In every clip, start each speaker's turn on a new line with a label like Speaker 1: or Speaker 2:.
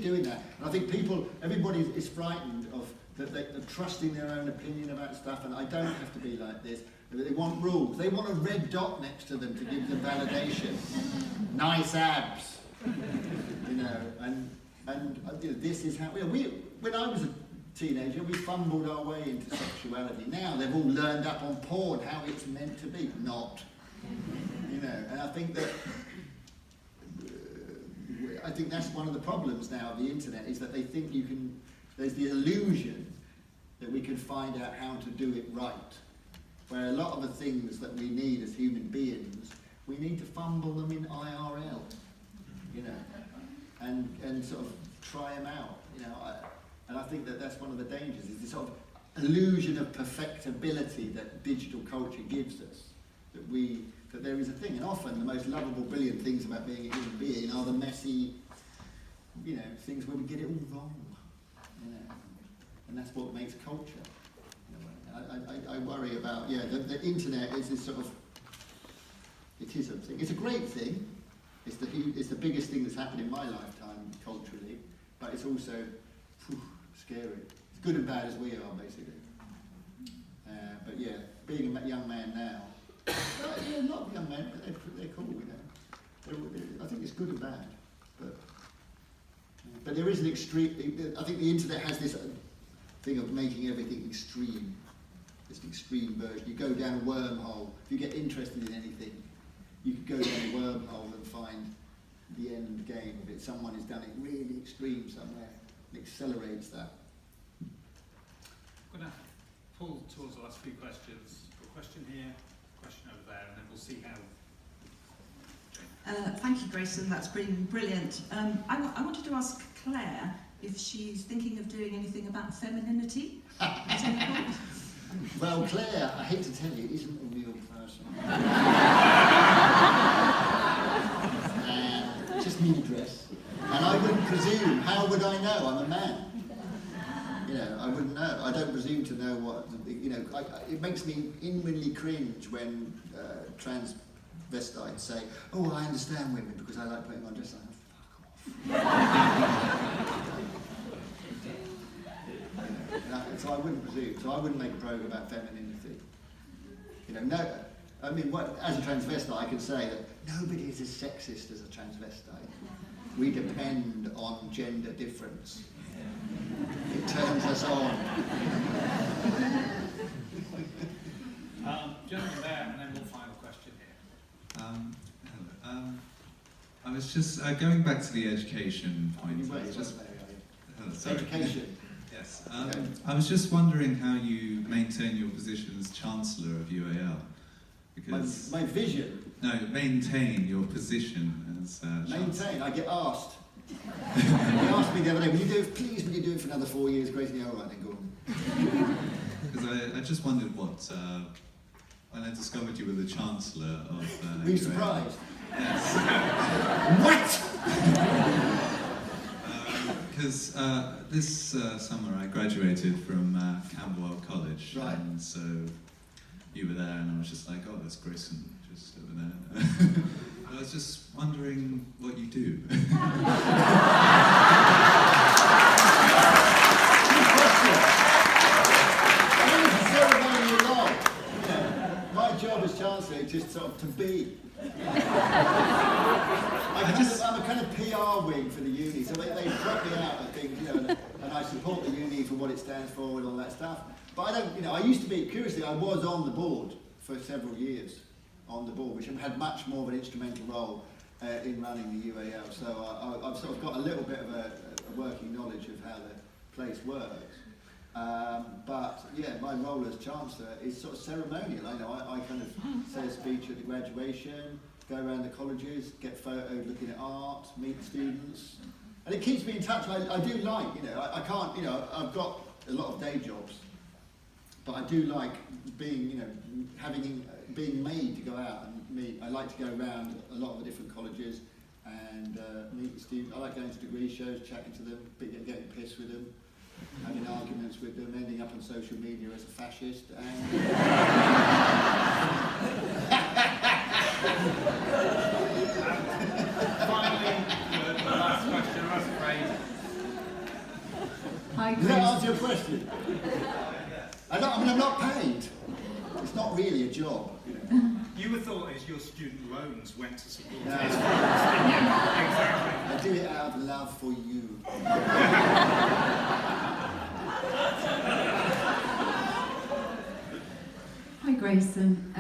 Speaker 1: keep doing that. And I think everybody is frightened of that trusting their own opinion about stuff, and I don't have to be like this. They want rules. They want a red dot next to them to give them validation. Nice abs. You know, and this is how when I was a teenager, we fumbled our way into sexuality. Now they've all learned up on porn how it's meant to be. Not. You know, and I think that's one of the problems now of the internet, is that they think there's the illusion that we can find out how to do it right. Where a lot of the things that we need as human beings, we need to fumble them in IRL, you know, and sort of try them out, you know. And I think that's one of the dangers, is this sort of illusion of perfectibility that digital culture gives us, that there is a thing. And often the most lovable, brilliant things about being a human being are the messy, you know, things where we get it all wrong, you know. And that's what makes culture. I worry about, the internet is this sort of, it is a thing. It's a great thing. It's the biggest thing that's happened in my lifetime culturally, but it's also scary. It's good and bad as we are, basically. But yeah, being a young man now, a lot of young men, they're cool, you know. I think it's good and bad, but there is an extreme. I think the internet has this thing of making everything extreme. It's an extreme version. You go down a wormhole. If you get interested in anything, you could go down a wormhole and find the end game of it. Someone has done it really extreme somewhere. It accelerates that.
Speaker 2: I'm going to pull towards the last few questions. A question here, a question over there, and then we'll see how.
Speaker 3: Thank you, Grayson. That's been brilliant. I wanted to ask Claire if she's thinking of doing anything about femininity.
Speaker 1: Well, Claire, I hate to tell you, isn't a real person. Just new dress. And I wouldn't presume. How would I know? I'm a man. You know, I wouldn't know. I don't presume to know what, you know, it makes me inwardly cringe when transvestites say, oh, I understand women because I like putting on dress. Fuck off. So I wouldn't presume. So I wouldn't make a program about femininity. You know, no. I mean, as a transvestite, I can say that nobody is as sexist as a transvestite. We depend on gender difference. It turns us on.
Speaker 2: Gentleman there, and then one final question here.
Speaker 4: Hello. I was just going back to the education point.
Speaker 1: Education.
Speaker 4: Yes. I was just wondering how you maintain your position as Chancellor of UAL. Because
Speaker 1: my vision?
Speaker 4: No, maintain your position as Chancellor.
Speaker 1: Maintain? I get asked. They asked me the other day, will you do it for another 4 years, Grayson? Yeah, all right, then go on.
Speaker 4: Because I just wondered what, when I discovered you were the Chancellor of
Speaker 1: Were you surprised?
Speaker 4: Yes.
Speaker 1: What?
Speaker 4: Because this summer I graduated from Camberwell College,
Speaker 1: right.
Speaker 4: And so you were there, and I was just like, oh, there's Grayson just over there. I was just wondering what you do. My job as Chancellor is just sort of to be. I'm a kind of PR wing for the uni, so they drop me out, I think, you know, and I support the uni for what it stands for and all that stuff. But I don't, you know, I used to be, curiously, I was on the board for several years, on the board, which had much more of an instrumental role in running the UAL. So I've sort of got a little bit of a working knowledge of how the place works. But yeah, my role as Chancellor is sort of ceremonial. I kind of say a speech at the graduation, go around the colleges, get photos looking at art, meet the students. And it keeps me in touch. I do like, you know, I can't, you know, I've got a lot of day jobs, but I do like being, you know, being made to go out and meet. I like to go around a lot of the different colleges and meet the students. I like going to degree shows, chatting to them, getting pissed with them, having arguments with them, ending up on social media as a fascist.
Speaker 2: Finally, the last question, I'm afraid.
Speaker 5: Hi,
Speaker 1: Does that
Speaker 5: Grace.
Speaker 1: answer your question? I'm not paid. It's not really a job. You know.
Speaker 2: You would thought as your student loans went to support
Speaker 1: No.
Speaker 2: his funds, didn't you? Exactly.
Speaker 1: I do it out of love for you.
Speaker 5: Hi, Grayson.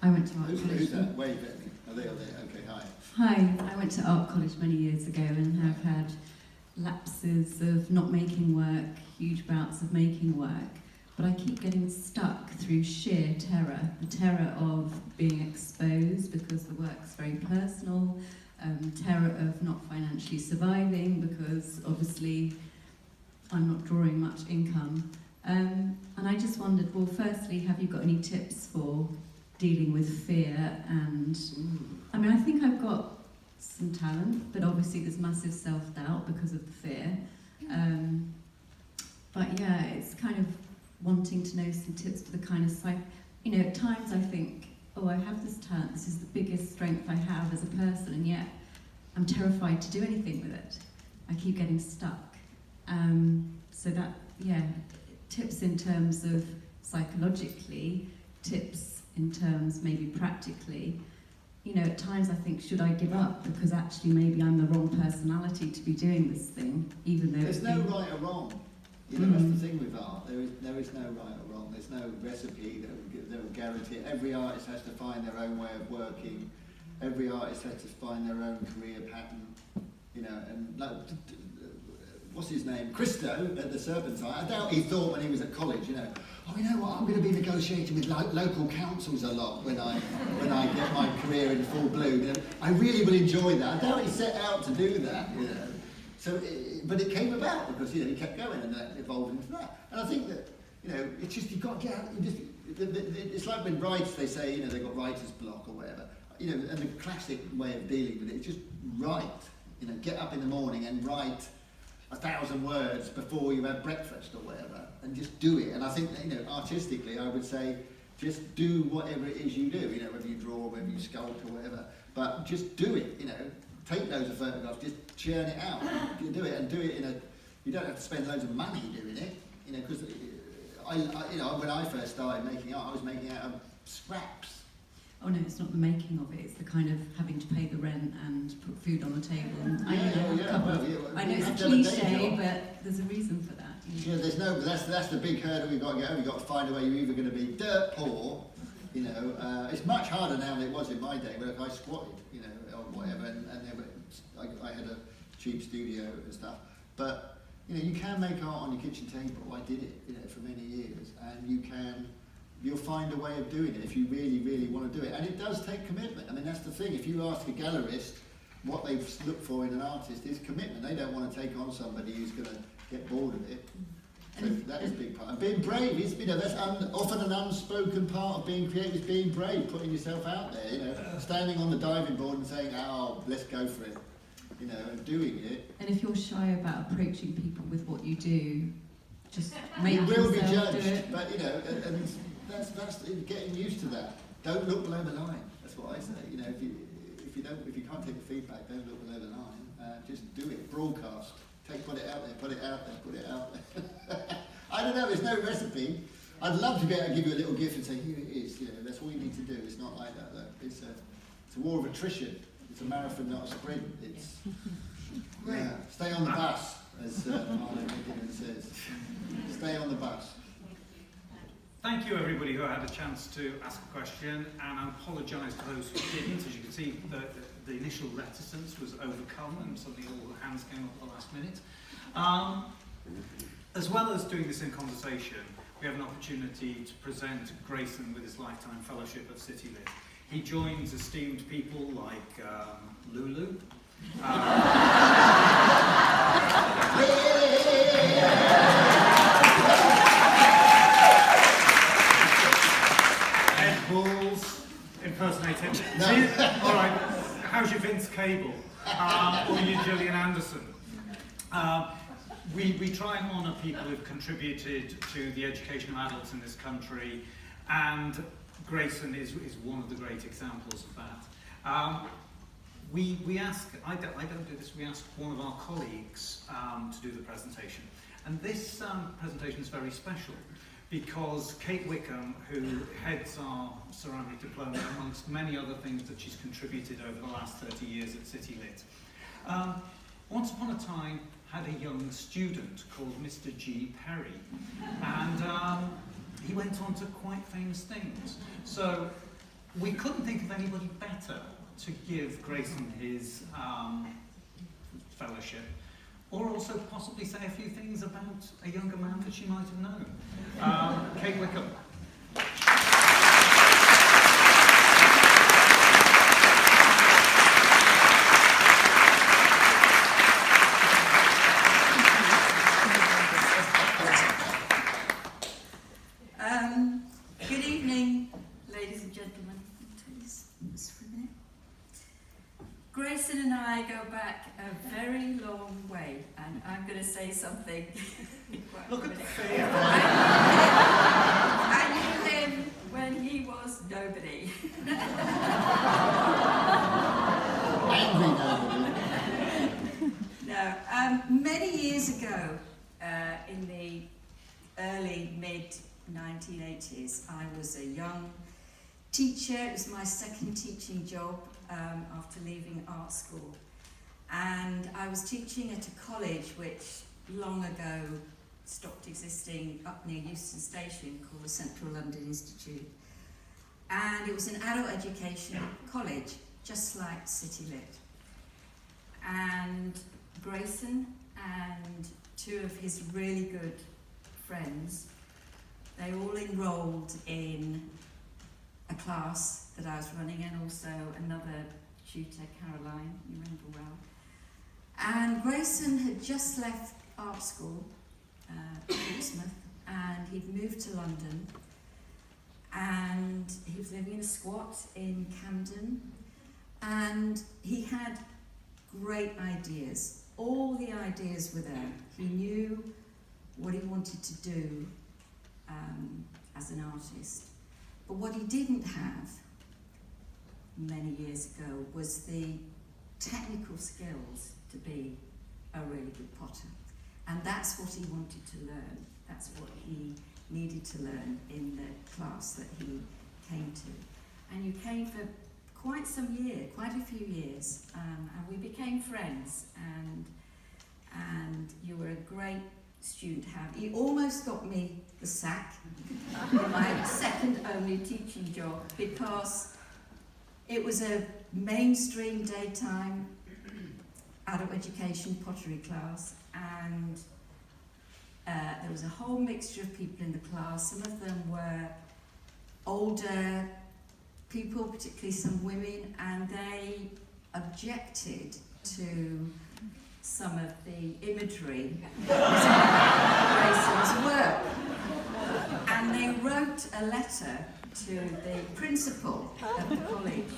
Speaker 5: I went to art
Speaker 1: Who's
Speaker 5: college.
Speaker 1: that? Wave at me. Are they? Okay, hi.
Speaker 5: Hi, I went to art college many years ago and have had lapses of not making work, huge bouts of making work, but I keep getting stuck through sheer terror. The terror of being exposed because the work's very personal, terror of not financially surviving because obviously I'm not drawing much income. And I just wondered, well, firstly, have you got any tips for dealing with fear? And I mean, I think I've got some talent, but obviously there's massive self-doubt because of the fear. But yeah, it's kind of wanting to know some tips for the kind of at times I think, oh, I have this talent, this is the biggest strength I have as a person, and yet I'm terrified to do anything with it. I keep getting stuck. So that, yeah, tips in terms of psychologically, tips in terms maybe practically. At times I think, should I give up because actually maybe I'm the wrong personality to be doing this thing, even though
Speaker 1: There's no right or wrong. That's the thing with art. There is no right or wrong. There's no recipe that will guarantee it. Every artist has to find their own way of working. Every artist has to find their own career pattern. And like, what's his name? Christo at the Serpentine. I doubt he thought when he was at college, oh, you know what? I'm going to be negotiating with local councils a lot when I get my career in full bloom. I really will enjoy that. I doubt he set out to do that. So, but it came about because he kept going and that evolved into that. And I think that it's just you've got to get out. It's like when writers they say they've got writer's block or whatever. And the classic way of dealing with it is just write. Get up in the morning and write 1,000 words before you have breakfast or whatever, and just do it. And I think that, artistically, I would say just do whatever it is you do. Whether you draw, whether you sculpt or whatever, but just do it. Take loads of photographs, just churn it out. You do it and do it in a. You don't have to spend loads of money doing it. Because when I first started making art, I was making out of scraps.
Speaker 5: Oh no, it's not the making of it, it's the kind of having to pay the rent and put food on the table. And I know it's a cliche, but there's a reason for that.
Speaker 1: Yeah, that's the big hurdle we've got to get over. You've got to find a way. You're either going to be dirt poor, it's much harder now than it was in my day, where I squatted, or whatever, and I had a cheap studio and stuff. But you can make art on your kitchen table. I did it, for many years, and you'll find a way of doing it if you really, really want to do it. And it does take commitment. I mean, that's the thing. If you ask a gallerist what they look for in an artist is commitment. They don't want to take on somebody who's going to get bored of it. So that is a big part. And being brave is, that's often an unspoken part of being creative, is being brave, putting yourself out there, standing on the diving board and saying, oh, let's go for it, and doing it.
Speaker 5: And if you're shy about approaching people with what you do, just make
Speaker 1: you will be
Speaker 5: yourself
Speaker 1: judged,
Speaker 5: do it.
Speaker 1: but and that's getting used to that. Don't look below the line. That's what I say. If you can't take the feedback, don't look below the line. Just do it. Broadcast. Put it out there. Put it out there. Put it out there. I don't know. There's no recipe. I'd love to be able to give you a little gift and say, here it is. That's all you need to do. It's not like that though. It's a war of attrition. It's a marathon, not a sprint. It's stay on the bus, as Marlon McGinnon says. Stay on the bus.
Speaker 2: Thank you everybody who had a chance to ask a question, and I apologise to those who didn't. As you can see, the initial reticence was overcome and suddenly all the hands came up at the last minute. As well as doing this in conversation, we have an opportunity to present Grayson with his Lifetime Fellowship of CityLit. He joins esteemed people like Lulu, Ed Balls, impersonating.
Speaker 1: No.
Speaker 2: All right, how's your Vince Cable? Or your Gillian Anderson? We try and honour people who've contributed to the education of adults in this country, and Grayson is one of the great examples of that. We ask, I don't do this, we ask one of our colleagues to do do the presentation. And this presentation is very special because Kate Wickham, who heads our ceramic diploma, amongst many other things that she's contributed over the last 30 years at CityLit, once upon a time had a young student called Mr. G. Perry, and he went on to quite famous things. So we couldn't think of anybody better to give Grayson his fellowship, or also possibly say a few things about a younger man that she might have known. Kate Wickham.
Speaker 6: Good evening, ladies and gentlemen. Just for a minute. Grayson and I go back a very long way, and I'm going to say something.
Speaker 2: Look at the fear.
Speaker 6: I knew him when he was nobody.
Speaker 1: Angry nobody.
Speaker 6: No, many years ago, in the early, mid-1980s, I was a young teacher. It was my second teaching job after leaving art school. And I was teaching at a college which long ago stopped existing up near Euston Station, called the Central London Institute. And it was an adult education college, just like CityLit. And Grayson and two of his really good friends, they all enrolled in a class that I was running, and also another tutor, Caroline, you remember well. And Grayson had just left art school, Portsmouth, and he'd moved to London, and he was living in a squat in Camden, and he had great ideas. All the ideas were there. He knew what he wanted to do as an artist. But what he didn't have many years ago was the technical skills to be a really good potter. And that's what he wanted to learn. That's what he needed to learn in the class that he came to. And you came for quite a few years, and we became friends, and you were a great student to have. You almost got me the sack in my second only teaching job, because it was a mainstream daytime adult education pottery class, and there was a whole mixture of people in the class. Some of them were older people, particularly some women, and they objected to some of the imagery of Grayson's work. And they wrote a letter to the principal of the college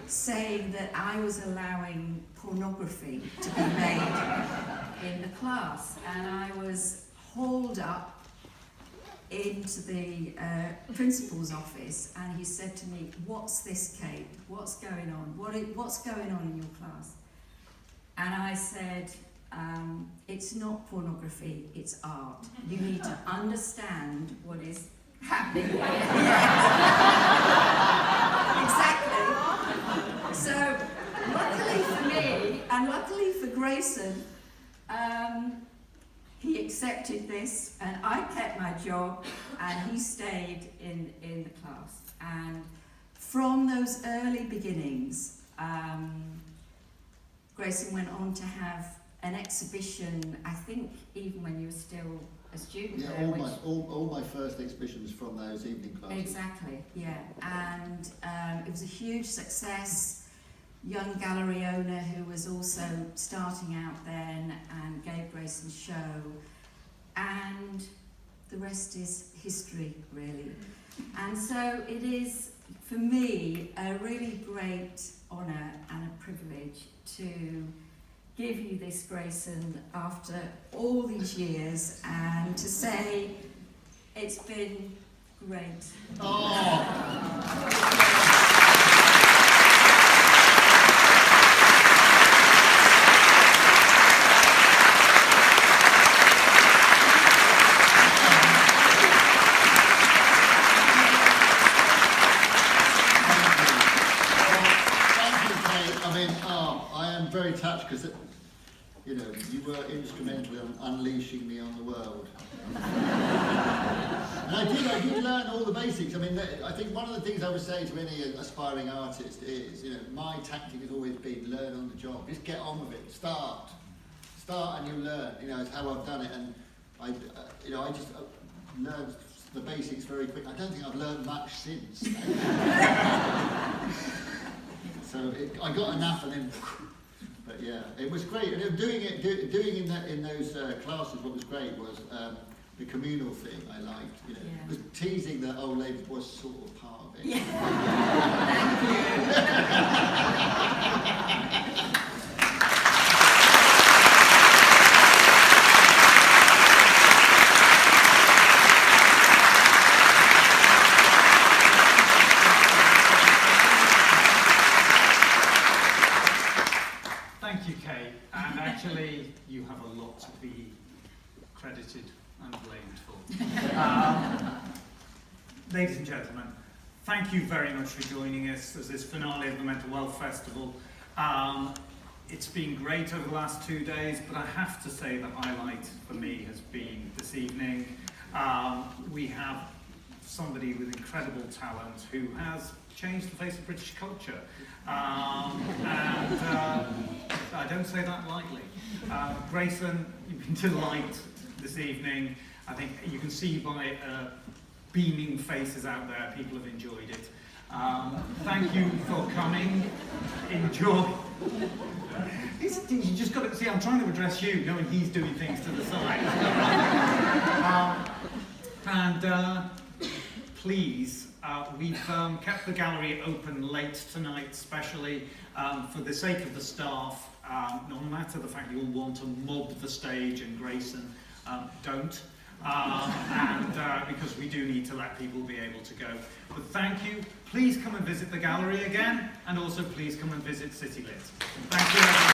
Speaker 6: saying that I was allowing pornography to be made in the class. And I was hauled up into the principal's office, and he said to me, "What's this, Kate? What's going on? What's going on in your class?" And I said, "It's not pornography, it's art. You need to understand what is happening here." Exactly. So, luckily for me, and luckily for Grayson, he accepted this, and I kept my job, and he stayed in the class. And from those early beginnings, Grayson went on to have an exhibition, I think even when you were still a student.
Speaker 1: Yeah,
Speaker 6: there,
Speaker 1: all my first exhibitions from those evening classes.
Speaker 6: Exactly, yeah. And it was a huge success. Young gallery owner who was also starting out then, and gave Grayson a show. And the rest is history, really. And so it is, for me, a really great honour and a privilege to give you this, Grayson, after all these years, and to say it's been great.
Speaker 1: Oh. You were instrumental in unleashing me on the world. And I did learn all the basics. I mean, I think one of the things I would say to any aspiring artist is, you know, my tactic has always been learn on the job. Just get on with it. Start and you learn. You know, it's how I've done it. And I just learned the basics very quick. I don't think I've learned much since. So I got enough, and then. But yeah, it was great. And doing in those classes, what was great was the communal thing. I liked, you know, was teasing that old lady was sort of part of it.
Speaker 6: Yeah.
Speaker 2: Thank you, Kate. And actually, you have a lot to be credited and blamed for. Ladies and gentlemen, thank you very much for joining us as this finale of the Mental Wealth Festival. It's been great over the last 2 days, but I have to say the highlight for me has been this evening. We have somebody with incredible talent who has changed the face of British culture. I don't say that lightly. Grayson, you've been a delight this evening. I think you can see by beaming faces out there, people have enjoyed it. Thank you for coming. Enjoy. You just got to see, I'm trying to address you, knowing he's doing things to the side. Please, we've kept the gallery open late tonight, especially for the sake of the staff. No matter the fact you'll want to mob the stage, and Grayson, don't. Because we do need to let people be able to go. But thank you. Please come and visit the gallery again, and also please come and visit CityLit. Thank you, everyone.